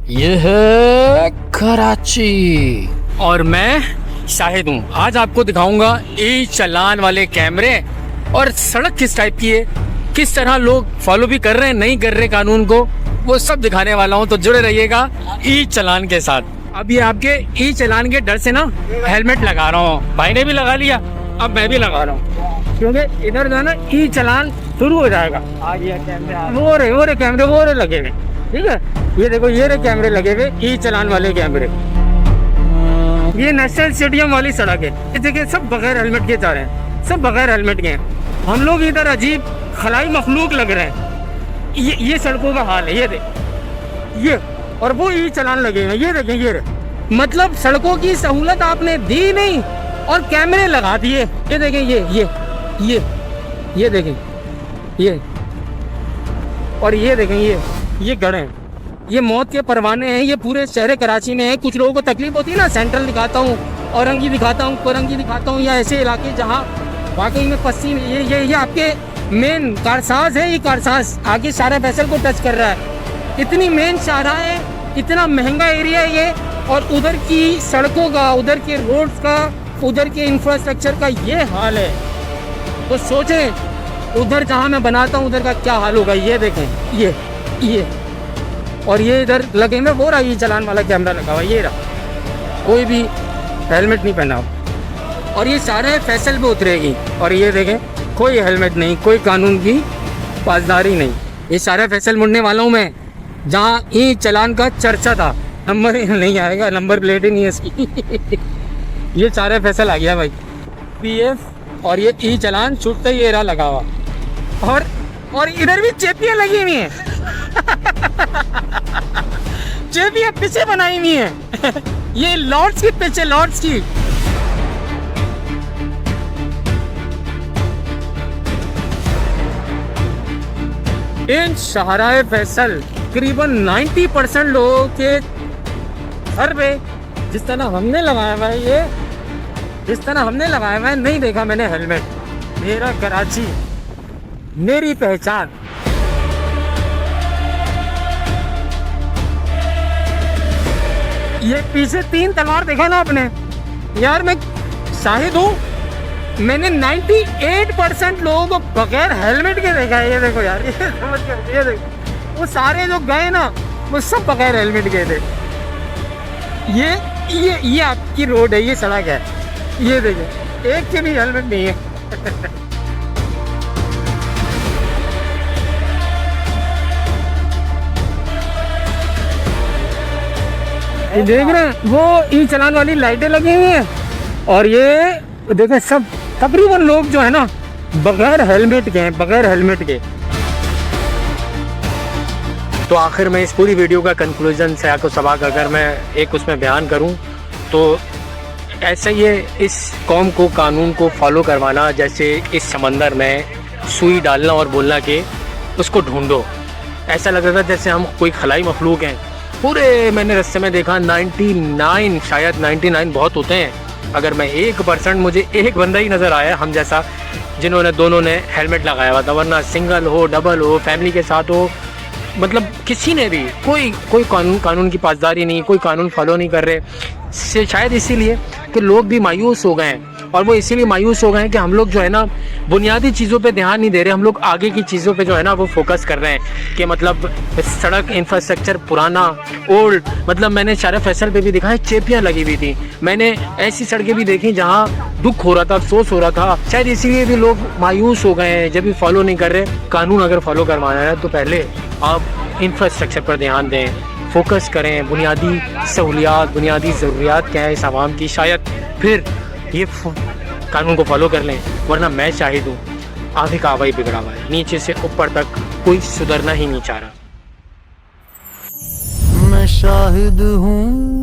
ये है कराची और मैं शाहिद हूँ। आज आपको दिखाऊंगा ई चालान वाले कैमरे और सड़क किस टाइप की है, किस तरह लोग फॉलो भी कर रहे हैं, नहीं कर रहे कानून को, वो सब दिखाने वाला हूँ। तो जुड़े रहिएगा ई चालान के साथ। अब ये आपके ई चालान के डर से ना हेलमेट लगा रहा हूँ। भाई ने भी लगा लिया, अब मैं भी लगा रहा हूँ, क्योंकि इधर जो है ना ई चालान शुरू हो जाएगा। वो रहे कैमरे वो रहे लगे हुए, ठीक है। ये देखो, ये रहे कैमरे लगे हुए, ई चालान वाले कैमरे। ये नेशनल स्टेडियम वाली सड़क है। ये देखिए, सब बगैर हेलमेट के जा रहे हैं, सब बगैर हेलमेट के हैं। हम लोग इधर अजीब खलाई मखलूक लग रहे हैं। ये सड़कों का हाल है। ये देख, ये और वो ई चालान लगे हैं। ये देखें, ये मतलब सड़कों की सहूलत आपने दी नहीं और कैमरे लगा दिए। ये देखें, ये देखें, ये और ये देखें, ये गढ़ हैं, ये मौत के परवाने हैं। ये पूरे शहर कराची में है। कुछ लोगों को तकलीफ होती है ना, सेंट्रल दिखाता हूँ, औरंगी दिखाता हूँ, कोरंगी दिखाता हूँ, या ऐसे इलाके जहाँ वाकई में पस्ती में ये आपके मेन कारसाज है। ये कारसाज आगे शाहरा फैसल को टच कर रहा है। इतनी मेन शाहरा है, इतना महंगा एरिया है ये, और उधर की सड़कों का, उधर के रोड्स का, उधर के इंफ्रास्ट्रक्चर का ये हाल है। तो सोचें उधर जहाँ मैं बनाता हूँ उधर का क्या हाल होगा। ये देखें, ये और ये इधर लगे में वो रहा, ये चालान वाला कैमरा लगा हुआ, ये रहा, कोई भी हेलमेट नहीं पहना। और ये सारे फैसल पे उतरेगी, और ये देखें, कोई हेलमेट नहीं, कोई कानून की पासदारी नहीं। ये सारा फैसल मुड़ने वाला हूँ मैं, जहाँ ई चालान का चर्चा था। नंबर नहीं आएगा, नंबर प्लेट ही नहीं है इसकी। ये सारे फैसल आ गया भाई, PF, और ये ई चालान छूटता ही ये रहा लगा हुआ। और इधर भी चेपियाँ लगी हुई हैं। चेपियाँ पीछे बनाई हुई हैं। ये लॉर्ड्स की पीछे, लॉर्ड्स की। इन शाहराए फैसल करीबन 90% लोगों के घर पे जिस तरह हमने लगाया हुआ है, ये जिस तरह हमने लगाया हुआ है, नहीं देखा मैंने हेलमेट। मेरा कराची, मेरी पहचान। ये पीछे 3 तलवार देखा ना आपने यार, मैं शाहिद हूँ। मैंने 98% लोगों को बगैर हेलमेट के देखा है। ये देखो यार, ये समझ के, ये देखो, वो सारे जो गए ना वो सब बगैर हेलमेट गए थे। ये आपकी रोड है, ये सड़क है। ये देखो, एक के भी हेलमेट नहीं है। ये देख रहे हैं, वो ई चालान वाली लाइटें लगी हुई हैं, और ये देखें, सब तकरीबन लोग जो है ना बगैर हेलमेट के हैं, बगैर हेलमेट के। तो आखिर में इस पूरी वीडियो का कंक्लूजन से आपको सबाक अगर मैं एक उसमें बयान करूं तो ऐसा ही है, इस कौम को कानून को फॉलो करवाना जैसे इस समंदर में सुई डालना और बोलना कि उसको ढूंढो। ऐसा लग रहा था जैसे हम कोई खलाई मखलूक हैं। पूरे मैंने रास्ते में देखा 99, शायद 99 बहुत होते हैं। अगर मैं 1% मुझे एक बंदा ही नज़र आया हम जैसा जिन्होंने दोनों ने हेलमेट लगाया हुआ था, वरना सिंगल हो, डबल हो, फैमिली के साथ हो, मतलब किसी ने भी कोई कानून की पासदारी नहीं, कोई कानून फॉलो नहीं कर रहे। शायद इसीलिए कि लोग भी मायूस हो गए हैं, और वो इसीलिए मायूस हो गए हैं कि हम लोग जो है ना बुनियादी चीज़ों पे ध्यान नहीं दे रहे। हम लोग आगे की चीज़ों पे जो है ना वो फोकस कर रहे हैं कि मतलब सड़क इंफ्रास्ट्रक्चर पुराना, ओल्ड। मतलब मैंने शाहरा फैसल पे भी देखा है, चेपियाँ लगी हुई थी। मैंने ऐसी सड़कें भी देखी जहाँ दुख हो रहा था, अफसोस हो रहा था। शायद इसीलिए भी लोग मायूस हो गए हैं, जब भी फॉलो नहीं कर रहे। कानून अगर फॉलो करवाना है तो पहले आप इंफ्रास्ट्रक्चर पर ध्यान दें, फोकस करें, बुनियादी सहूलियात, बुनियादी ज़रूरियात क्या है इस आवाम की, शायद फिर ये कानून को फॉलो कर लें। वरना मैं शाहिद हूँ, आगे का आवाज़ बिगड़ा हुआ है, नीचे से ऊपर तक कोई सुधरना ही नहीं चाह रहा। मैं शाहिद हूँ।